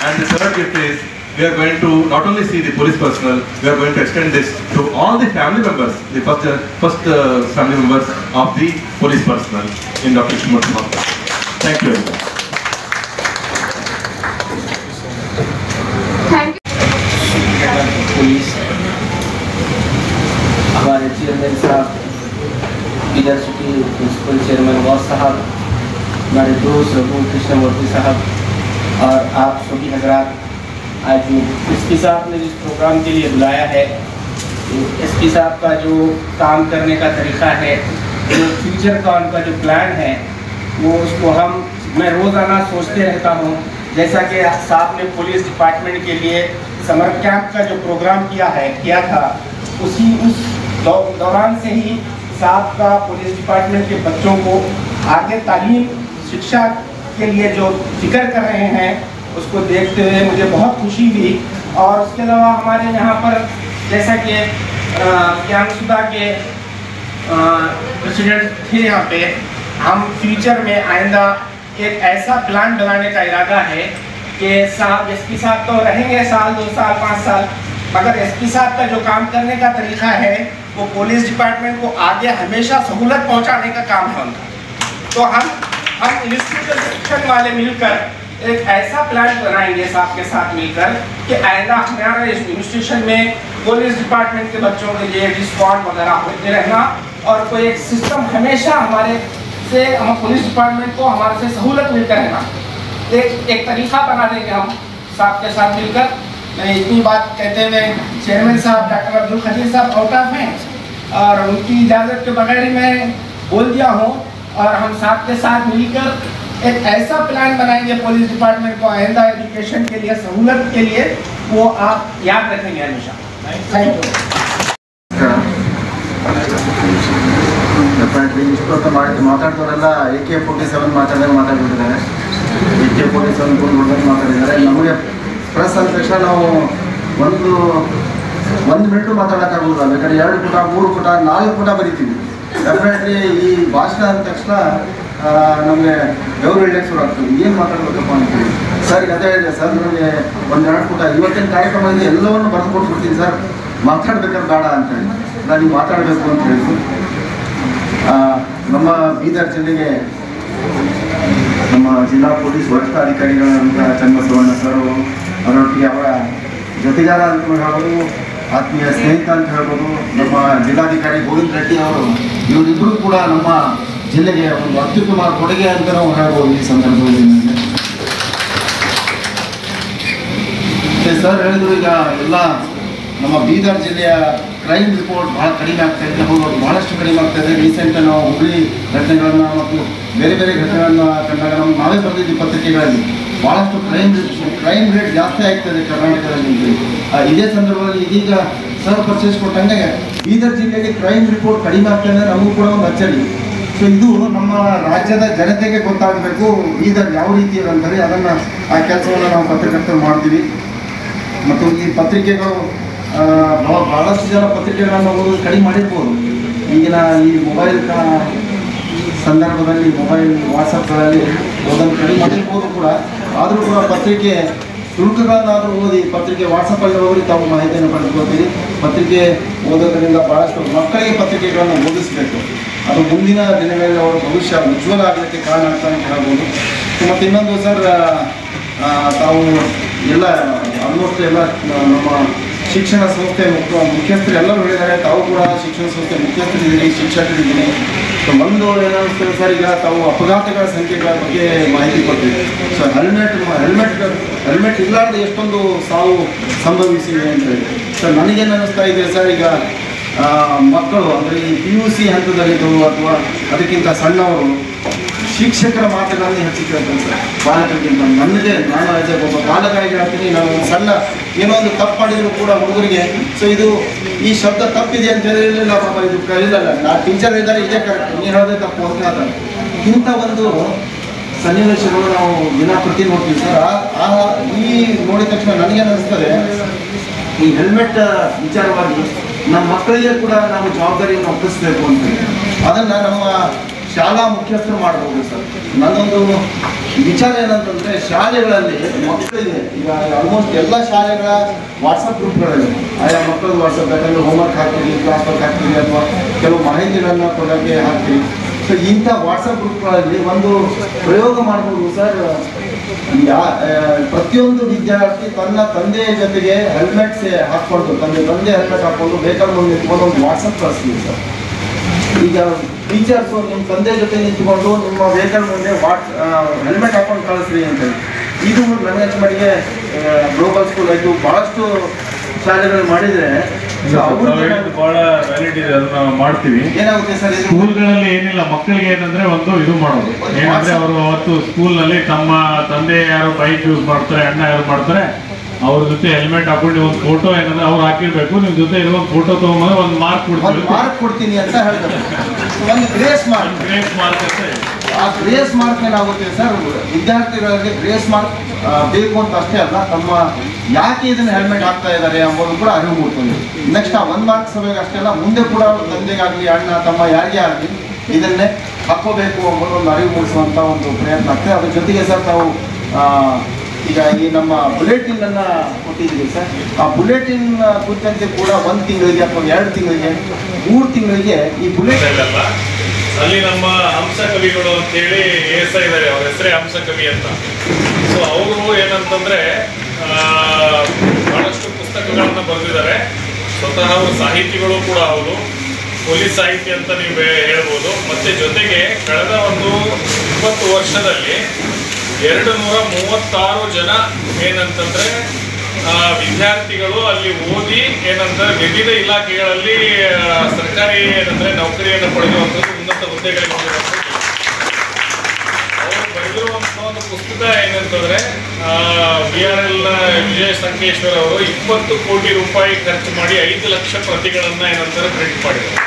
And the third gift is, we are going to not only see the police personnel, we are going to extend this to all the family members, the first family members of the police personnel in Dr. Krishnamurthy hospital. Thank you very much. Thank you. Police, हमारे chairman साहब, Bidar city principal chairman वास साहब, हमारे दोस्त रघु कृष्णमूर्ति साहब और आप सभी हजरात, आज एसपी साहब ने जिस प्रोग्राम के लिए बुलाया है, एसपी साहब का जो काम करने का तरीका है, जो फ्यूचर का उनका जो प्लान है, वो उसको मैं रोज़ाना सोचते रहता हूँ। जैसा कि साहब ने पुलिस डिपार्टमेंट के लिए समर कैंप का जो प्रोग्राम किया था, उस दौरान से ही साहब का पुलिस डिपार्टमेंट के बच्चों को आगे तालीम शिक्षा के लिए जो फिक्र कर रहे हैं, उसको देखते हुए मुझे बहुत खुशी हुई। और उसके अलावा हमारे यहाँ पर जैसा कि ज्ञानसुधा के प्रेसिडेंट थे, यहाँ पे हम फ्यूचर में आइंदा एक ऐसा प्लान बनाने का इरादा है कि साहब एसपी साहब तो रहेंगे 1 साल 2 साल 5 साल, मगर एसपी साहब का जो काम करने का तरीका है वो पुलिस डिपार्टमेंट को आगे हमेशा सहूलत पहुँचाने का काम है उनका। तो हम इंस्टीट्यूट शिक्षण वाले मिलकर एक ऐसा प्लान बनाएंगे साहब के साथ मिलकर कि आइंदा हमारे इस इंस्टीट्यूशन में पुलिस डिपार्टमेंट के बच्चों के लिए डिस्काउंट वगैरह होते रहना, और कोई एक सिस्टम हमेशा हम पुलिस डिपार्टमेंट को हमारे से सहूलत मिलकर रहना, एक तरीका बना देंगे हम साहब के साथ मिलकर। मैं इतनी बात कहते हुए चेयरमैन साहब डॉक्टर अब्दुल खदीर साहब आउट ऑफ हैं और उनकी इजाज़त के बगैर ही मैं बोल दिया हूँ, और हम साहब के साथ मिलकर एक ऐसा प्लान बनाएंगे पुलिस डिपार्टमेंट को आइंदा एजुकेशन के लिए सहूलत के लिए, वो आप याद रखेंगे हमेशा। Thank you. ಇಷ್ಟೊತ್ತು ಮಾತಾಡ್ತವರೆಲ್ಲ AK-47 ಮಾತಾಡ್ಬಿಟ್ಟಿದ್ದಾರೆ, AK-47 ಮಾತಾಡಿದ್ದಾರೆ. ನಮಗೆ ಪ್ರೆಸ್ ಅಂದ ತಕ್ಷಣ ನಾವು ಒಂದು ಮಿನಿಟು ಮಾತಾಡೋಕ್ಕಾಗೋದಿಲ್ಲ, ಬೇಕಾದ್ರೆ 2 ಪುಟ 3 ಪುಟ 4 ಪುಟ ಬರಿತೀವಿ. ಡೆಫಿನೆಟ್ಲಿ ಈ ಭಾಷಣ ಅಂದ ತಕ್ಷಣ ನಮಗೆ ಬೆವರು ಇಳಿಯಕ್ಕೆ ಶುರು ಆಗ್ತದೆ, ಏನು ಮಾತಾಡಬೇಕಪ್ಪ ಅಂತೀವಿ. ಸರ್ ಅದೇ ಹೇಳಿದೆ ಸರ್, ನನಗೆ 1-2 ಪುಟ ಇವತ್ತಿನ ಕಾರ್ಯಕ್ರಮದಲ್ಲಿ ಎಲ್ಲವನ್ನು ಬರೆದು ಕೊಟ್ಬಿಡ್ತೀನಿ ಸರ್, ಮಾತಾಡ್ಬೇಕಾದ್ರೆ ಬೇಡ ಅಂತೇಳಿ ನಾನು ನೀವು ಮಾತಾಡಬೇಕು ಅಂತ ಹೇಳಿದ್ರು. ನಮ್ಮ ಬೀದರ್ ಜಿಲ್ಲೆಗೆ ನಮ್ಮ ಜಿಲ್ಲಾ ಪೊಲೀಸ್ ವರಿಷ್ಠಾಧಿಕಾರಿಗಳಾದಂಥ ಚನ್ನಬಸವಣ್ಣ ಸರ್, ಅವರೊಟ್ಟಿಗೆ ಅವರ ಜೊತೆಗಾರ ಅಂತ ಹೇಳ್ಬೋದು, ಆತ್ಮೀಯ ಸ್ನೇಹಿತ ಅಂತ ಹೇಳ್ಬೋದು, ನಮ್ಮ ಜಿಲ್ಲಾಧಿಕಾರಿ ಗೋವಿಂದ ರೆಡ್ಡಿ ಅವರು, ಇವರಿಬ್ಬರು ಕೂಡ ನಮ್ಮ ಜಿಲ್ಲೆಗೆ ಒಂದು ಅತ್ಯುತ್ತಮ ಕೊಡುಗೆ ಅಂತ ನಾವು ಹೇಳ್ಬೋದು ಈ ಸಂದರ್ಭದಲ್ಲಿ. ಸರ್ ಹೇಳಿದ್ರು, ಈಗ ಎಲ್ಲ ನಮ್ಮ ಬೀದರ್ ಜಿಲ್ಲೆಯ ಕ್ರೈಮ್ ರಿಪೋರ್ಟ್ ಭಾಳ ಕಡಿಮೆ ಆಗ್ತಾ ಇದೆ, ಹೋಗೋದು ಭಾಳಷ್ಟು ಕಡಿಮೆ ಆಗ್ತಾ ಇದೆ. ರೀಸೆಂಟ್ ನಾವು ಹುಬ್ಳಿ ಘಟನೆಗಳನ್ನು ಮತ್ತು ಬೇರೆ ಬೇರೆ ಘಟನೆಗಳನ್ನು ಕಂಡಾಗ ನಾವೇ ಬರೆದಿದ್ದೀವಿ ಪತ್ರಿಕೆಗಳಲ್ಲಿ, ಭಾಳಷ್ಟು ಕ್ರೈಮ್ ರೇಟ್ ಜಾಸ್ತಿ ಆಗ್ತದೆ ಕರ್ನಾಟಕದಲ್ಲಿ. ಇದೇ ಸಂದರ್ಭದಲ್ಲಿ ಇದೀಗ ಸರ್ ಪರಿಚಯಿಸ್ಕೊಟ್ಟಂಗೆ ಬೀದರ್ ಜಿಲ್ಲೆಯಲ್ಲಿ ಕ್ರೈಮ್ ರಿಪೋರ್ಟ್ ಕಡಿಮೆ ಆಗ್ತದೆ, ನಮಗೂ ಕೂಡ ಒಂದು ಅಚ್ಚರಿ. ಸೊ ಇದು ನಮ್ಮ ರಾಜ್ಯದ ಜನತೆಗೆ ಗೊತ್ತಾಗಬೇಕು ಬೀದರ್ ಯಾವ ರೀತಿ ಇದೆ ಅಂತೇಳಿ, ಅದನ್ನು ಆ ಕೆಲಸವನ್ನು ನಾವು ಪತ್ರಕರ್ತರು ಮಾಡ್ತೀವಿ. ಮತ್ತು ಈ ಪತ್ರಿಕೆಗಳು ಭಾಳಷ್ಟು ಜನ ಪತ್ರಿಕೆಗಳನ್ನು ಓದೋದು ಕಡಿಮೆ ಮಾಡಿರ್ಬೋದು. ಈಗಿನ ಈ ಮೊಬೈಲ್ ಸಂದರ್ಭದಲ್ಲಿ ಮೊಬೈಲ್ ವಾಟ್ಸಪ್ಗಳಲ್ಲಿ ಓದೋದು ಕಡಿಮೆ ಮಾಡಿರ್ಬೋದು ಕೂಡ, ಆದರೂ ಕೂಡ ಪತ್ರಿಕೆ ಶುಲ್ಕಗಳನ್ನಾದರೂ ಓದಿ, ಪತ್ರಿಕೆ ವಾಟ್ಸಪ್ಪಲ್ಲಿ ಹೋಗಿ ತಾವು ಮಾಹಿತಿಯನ್ನು ಪಡೆದುಕೊಳ್ತೀರಿ. ಪತ್ರಿಕೆ ಓದೋದ್ರಿಂದ ಭಾಳಷ್ಟು ಮಕ್ಕಳಿಗೆ ಪತ್ರಿಕೆಗಳನ್ನು ಓದಿಸಬೇಕು, ಅದು ಮುಂದಿನ ದಿನಗಳಲ್ಲಿ ಅವರ ಭವಿಷ್ಯ ಉಜ್ವಲ ಆಗಲಿಕ್ಕೆ ಕಾರಣ ಅಂತ ಹೇಳ್ಬೋದು. ಮತ್ತು ಇನ್ನೊಂದು ಸರ್, ತಾವು ಎಲ್ಲ ಆಲ್ಮೋಸ್ಟ್ ಎಲ್ಲ ನಮ್ಮ ಶಿಕ್ಷಣ ಸಂಸ್ಥೆ ಮುಖ್ಯಸ್ಥರು ಎಲ್ಲರೂ ಹೇಳಿದ್ದಾರೆ, ತಾವು ಕೂಡ ಶಿಕ್ಷಣ ಸಂಸ್ಥೆ ಮುಖ್ಯಸ್ಥರಿದ್ದೀರಿ, ಶಿಕ್ಷಕರಿದ್ದೀನಿ. ಒಂದು ಏನಾಗ್ತದೆ ಸರ್, ಈಗ ತಾವು ಅಪಘಾತಗಳ ಸಂಖ್ಯೆಗಳ ಬಗ್ಗೆ ಮಾಹಿತಿ ಕೊಡ್ತೀವಿ. ಸೊ ಹೆಲ್ಮೆಟ್ ಇಲ್ಲಾರ್ದು ಎಷ್ಟೊಂದು ಸಾವು ಸಂಭವಿಸಿವೆ ಅಂತ ಹೇಳಿ. ಸೊ ನನಗೇನು ಅನ್ನಿಸ್ತಾ ಇದೆ ಸರ್, ಈಗ ಮಕ್ಕಳು ಅಂದರೆ ಈ PUC ಹಂತದಲ್ಲಿದ್ದವು ಅಥವಾ ಅದಕ್ಕಿಂತ ಸಣ್ಣವರು ಶಿಕ್ಷಕರ ಮಾತುಗಳನ್ನು ಹೆಚ್ಚು ಕೇಳ್ತಾರೆ ಸರ್ ಬಾಲಕರಿಗಿಂತ. ನಾನು ಒಬ್ಬ ಬಾಲಕರಿಗೆ ಹೇಳ್ತೀನಿ, ನಾವು ಒಂದು ಸಣ್ಣ ಏನೋ ಒಂದು ತಪ್ಪು ಮಾಡಿದ್ರು ಕೂಡ ಹುಡುಗರಿಗೆ ಸೊ ಇದು ಈ ಶಬ್ದ ತಪ್ಪಿದೆ ಅಂತ ಹೇಳಿರಲಿಲ್ಲ ಪಾಪ, ಇದು ಕಲಿಯಲ್ಲ, ನಾ ಟೀಚರ್ ಇದ್ದಾರೆ ಇದೇ ಕರೆಕ್ಟ್, ನೀನು ಹೇಳೋದೇ ತಪ್ಪು ಅಂತ ಹೇಳ್ತಾರೆ. ಇಂಥ ಒಂದು ಸನ್ನಿವೇಶಗಳು ನಾವು ದಿನಪ್ರತಿ ನೋಡ್ತೀವಿ ಸರ್. ಈ ನೋಡಿದ ತಕ್ಷಣ ನನಗೇನು ಅನಿಸ್ತದೆ, ಈ ಹೆಲ್ಮೆಟ್ ವಿಚಾರವಾಗಿ ನಮ್ಮ ಮಕ್ಕಳಿಗೆ ಕೂಡ ನಾವು ಜವಾಬ್ದಾರಿಯನ್ನು ಒಪ್ಪಿಸಬೇಕು ಅಂತ. ಅದನ್ನು ನಮ್ಮ ಶಾಲಾ ಮುಖ್ಯಸ್ಥರು ಮಾಡ್ಬೋದು ಸರ್. ನನ್ನೊಂದು ವಿಚಾರ ಏನಂತಂದರೆ, ಶಾಲೆಗಳಲ್ಲಿ ಮಕ್ಕಳಿಗೆ ಈಗ ಆಲ್ಮೋಸ್ಟ್ ಎಲ್ಲ ಶಾಲೆಗಳ ವಾಟ್ಸಪ್ ಗ್ರೂಪ್ಗಳಲ್ಲಿ ಆಯಾ ಮಕ್ಕಳು ವಾಟ್ಸಪ್, ಯಾಕಂದರೆ ಹೋಮ್ವರ್ಕ್ ಹಾಕ್ತೀವಿ, ಕ್ಲಾಸ್ ವರ್ಕ್ ಹಾಕ್ತೀವಿ ಅಥವಾ ಕೆಲವು ಮಾಹಿತಿಗಳನ್ನು ಕೊಡೋಕ್ಕೆ ಹಾಕ್ತೀವಿ. ಸೊ ಇಂಥ ವಾಟ್ಸಪ್ ಗ್ರೂಪ್ಗಳಲ್ಲಿ ಒಂದು ಪ್ರಯೋಗ ಮಾಡ್ಬೋದು ಸರ್. ಪ್ರತಿಯೊಂದು ವಿದ್ಯಾರ್ಥಿ ತನ್ನ ತಂದೆಯ ಜೊತೆಗೆ ಹೆಲ್ಮೆಟ್ಸ್ ಹಾಕ್ಕೊಂಡು ತಂದೆ ಹೆಲ್ಮೆಟ್ ಹಾಕ್ಕೊಂಡು ಬೇಕಾದ್ರೆ ಒಂದು ನಿಂತ್ಕೊಂಡು ಒಂದು ವಾಟ್ಸಪ್ ಕಳಿಸ್ತೀವಿ ಸರ್. ಈಗ ಟೀಚರ್ಸು ನಿಮ್ಮ ತಂದೆ ಜೊತೆ ನಿಂತ್ಕೊಂಡು ನಿಮ್ಮ ವೆಹಿಕಲ್ ಮುಂದೆ ಹೆಲ್ಮೆಟ್ ಹಾಕೊಂಡು ಕಳಿಸ್ರಿ ಅಂತೇಳಿ. ಇದು ನನಗೆ ಮಟ್ಟಿಗೆ ಗ್ಲೋಬಲ್ ಸ್ಕೂಲ್ ಆಯಿತು, ಭಾಳಷ್ಟು ಶಾಲೆಗಳು ಮಾಡಿದರೆ ಬಹಳ ವ್ಯಾಲಿಡ್ ಇದೆ, ಅದನ್ನ ಮಾಡ್ತೀವಿ. ಏನಾಗುತ್ತೆ ಸರ್, ಸ್ಕೂಲ್ಗಳಲ್ಲಿ ಏನಿಲ್ಲ, ಮಕ್ಕಳಿಗೆ ಏನಂದ್ರೆ ಒಂದು ಇದು ಮಾಡೋದು ಏನಂದ್ರೆ, ಅವರು ಅವತ್ತು ಸ್ಕೂಲ್ನಲ್ಲಿ ತಮ್ಮ ತಂದೆ ಯಾರು ಬೈಕ್ ಯೂಸ್ ಮಾಡ್ತಾರೆ, ಅಣ್ಣ ಯಾರು ಮಾಡ್ತಾರೆ, ಅವ್ರ ಜೊತೆ ಹೆಲ್ಮೆಟ್ ಹಾಕೊಂಡು ಒಂದು ಫೋಟೋ ಏನಂದ್ರೆ ಅವ್ರು ಹಾಕಿರ್ಬೇಕು, ನಿಮ್ ಜೊತೆ ಇರೋ ಒಂದು ಫೋಟೋ ತಗೊಂಡ್ರೆ ಒಂದು ಮಾರ್ಕ್ ಕೊಡ್ತೀನಿ ಅಂತ ಹೇಳ್ತಾರೆ. ಒಂದು ಗ್ರೇಸ್ ಮಾರ್ಕ್ ಅಂತ. ಆ ಗ್ರೇಸ್ ಮಾರ್ಕ್ ಏನಾಗುತ್ತೆ ಸರ್, ವಿದ್ಯಾರ್ಥಿಗಳಿಗೆ ಗ್ರೇಸ್ ಮಾರ್ಕ್ ಬೇಕು ಅಂತ ಅಷ್ಟೇ ಅಲ್ಲ, ತಮ್ಮ ಯಾಕೆ ಇದನ್ನ ಹೆಲ್ಮೆಟ್ ಹಾಕ್ತಾ ಇದ್ದಾರೆ ಎಂಬುದು ಕೂಡ ಅರಿವು ಮೂಡ್ತದೆ. ನೆಕ್ಸ್ಟ್ ಆ 1 ಮಾರ್ಕ್ ಸಭೆಗೆ ಅಷ್ಟೇ ಅಲ್ಲ, ಮುಂದೆ ಕೂಡ ತಂದೆಗಾಗಲಿ ಅಣ್ಣ ತಮ್ಮ ಯಾರಿಗೇ ಆಗಲಿ ಇದನ್ನೇ ಹಾಕೋಬೇಕು ಎಂಬುದು ಒಂದು ಅರಿವು ಮೂಡಿಸುವಂಥ ಒಂದು ಪ್ರಯತ್ನ ಆಗ್ತದೆ. ಅದ್ರ ಜೊತೆಗೆ ಸರ್ ತಾವು ಈಗ ಈ ನಮ್ಮ ಬುಲೆಟಿನ್ ಅನ್ನ ಕೊಟ್ಟಿದ್ದೀವಿ ಸರ್. ಆ ಬುಲೆಟಿನ್ ಕುರಿತಂತೆ ಕೂಡ 1 ತಿಂಗಳಿಗೆ ಅಥವಾ 2 ತಿಂಗಳಿಗೆ 3 ತಿಂಗಳಿಗೆ ಈ ಬುಲೆಟಿನ್ ಅಲ್ಲಿ ನಮ್ಮ ಹಂಸ ಕವಿಗಳು ಅಂತೇಳಿ ASI ಇದ್ದಾರೆ, ಅವ್ರ ಹೆಸರೇ ಹಂಸ ಕವಿ ಅಂತ. ಸೊ ಅವರು ಏನಂತಂದ್ರೆ ಬಹಳಷ್ಟು ಪುಸ್ತಕಗಳನ್ನ ಬರೆದಿದ್ದಾರೆ. ಸ್ವತಃ ಅವರು ಸಾಹಿತಿಗಳು ಕೂಡ ಹೌದು, ಪೊಲೀಸ್ ಸಾಹಿತ್ಯ ಅಂತ ನೀವು ಹೇಳ್ಬೋದು. ಮತ್ತೆ ಜೊತೆಗೆ ಕಳೆದ ಒಂದು 20 ವರ್ಷದಲ್ಲಿ 236 ಜನ ಏನಂತಂದ್ರೆ ವಿದ್ಯಾರ್ಥಿಗಳು ಅಲ್ಲಿ ಓದಿ ಏನಂದ್ರೆ ವಿವಿಧ ಇಲಾಖೆಗಳಲ್ಲಿ ಸರ್ಕಾರಿ ಏನಂದ್ರೆ ನೌಕರಿಯನ್ನು ಪಡೆದಿರುವಂಥದ್ದು, ಉನ್ನತ ಹುದ್ದೆಗಳಿಗೆ ಹೋಗಿರುವಂಥದ್ದು. ಅವರು ಬರೆದಿರುವಂಥ ಒಂದು ಪುಸ್ತಕ ಏನಂತಂದ್ರೆ VRL ವಿಜಯ ಸಂಕೇಶ್ವರ್ ಅವರು 20 ಕೋಟಿ ರೂಪಾಯಿ ಖರ್ಚು ಮಾಡಿ 5 ಲಕ್ಷ ಪ್ರತಿಗಳನ್ನ ಏನಂತಾರೆ ಪ್ರಿಂಟ್ ಮಾಡಿದ್ದಾರೆ.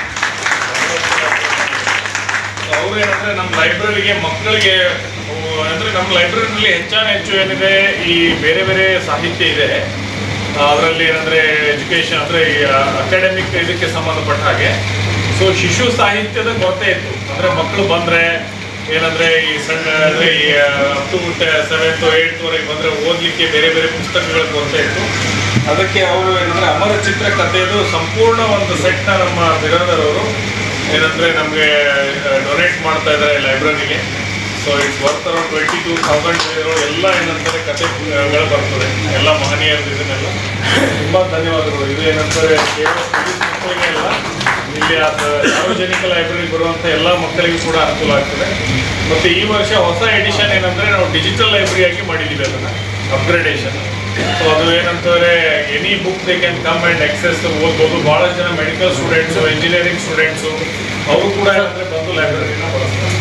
ಅವರು ಏನಂದ್ರೆ ನಮ್ಮ ಲೈಬ್ರರಿಗೆ ಮಕ್ಕಳಿಗೆ ಅಂದ್ರೆ ನಮ್ಮ ಲೈಬ್ರರಿನಲ್ಲಿ ಹೆಚ್ಚು ಏನಿದೆ, ಈ ಬೇರೆ ಬೇರೆ ಸಾಹಿತ್ಯ ಇದೆ. ಅದರಲ್ಲಿ ಏನಂದ್ರೆ ಎಜುಕೇಶನ್ ಅಂದ್ರೆ ಅಕಾಡೆಮಿಕ್ ಇದಕ್ಕೆ ಸಂಬಂಧಪಟ್ಟ ಹಾಗೆ. ಸೊ ಶಿಶು ಸಾಹಿತ್ಯದ ಕೊರತೆ ಇತ್ತು. ಅಂದ್ರೆ ಮಕ್ಕಳು ಬಂದ್ರೆ ಏನಂದ್ರೆ ಈ ಸಣ್ಣ ಅಂದ್ರೆ ಈ ಅಪ್ ಟು 7th 8th ವರೆಗೆ ಬಂದ್ರೆ ಓದ್ಲಿಕ್ಕೆ ಬೇರೆ ಬೇರೆ ಪುಸ್ತಕಗಳ ಕೊರತೆ ಇತ್ತು. ಅದಕ್ಕೆ ಅವರು ಏನಂದ್ರೆ ಅಮರ ಚಿತ್ರ ಕಥೆಯದು ಸಂಪೂರ್ಣ ಒಂದು ಸೆಟ್ನ ನಮ್ಮ ಬಿರಾದರ್ ಅವರು ಏನಂದ್ರೆ ನಮಗೆ ಡೊನೇಟ್ ಮಾಡ್ತಾ ಇದ್ದಾರೆ ಲೈಬ್ರರಿಗೆ. ಸೊ ಇಟ್ಸ್ ವರ್ತ್ ಅರೌಂಡ್ 22,000 ಎಲ್ಲ ಏನಂತಾರೆ ಕಥೆಗಳು ಬರ್ತದೆ, ಎಲ್ಲ ಮಹನೀಯರು. ಇದನ್ನೆಲ್ಲ ತುಂಬ ಧನ್ಯವಾದಗಳು. ಇದು ಏನಂತಾರೆ ಕೇವಲ ಪೊಲೀಸ್ ಮಕ್ಕಳಿಗೆ ಅಲ್ಲ, ಇಲ್ಲಿ ಸಾರ್ವಜನಿಕ ಲೈಬ್ರರಿ ಬರುವಂಥ ಎಲ್ಲ ಮಕ್ಕಳಿಗೂ ಕೂಡ ಅನುಕೂಲ ಆಗ್ತದೆ. ಮತ್ತು ಈ ವರ್ಷ ಹೊಸ ಎಡಿಷನ್ ಏನಂದರೆ ನಾವು ಡಿಜಿಟಲ್ ಲೈಬ್ರರಿಯಾಗಿ ಮಾಡಿದ್ದೀವಿ, ಅದನ್ನು ಅಪ್ಗ್ರೇಡೇಷನ್. ಸೊ ಅದು ಏನಂತಂದರೆ any book they can come and access ಓದ್ಬೋದು. ಭಾಳಷ್ಟು ಜನ ಮೆಡಿಕಲ್ ಸ್ಟೂಡೆಂಟ್ಸು, ಇಂಜಿನಿಯರಿಂಗ್ ಸ್ಟೂಡೆಂಟ್ಸು ಅವರು ಕೂಡ ಏನಂದರೆ ಬಂದು ಲೈಬ್ರರಿನ ಬಳಸ್ತಾರೆ.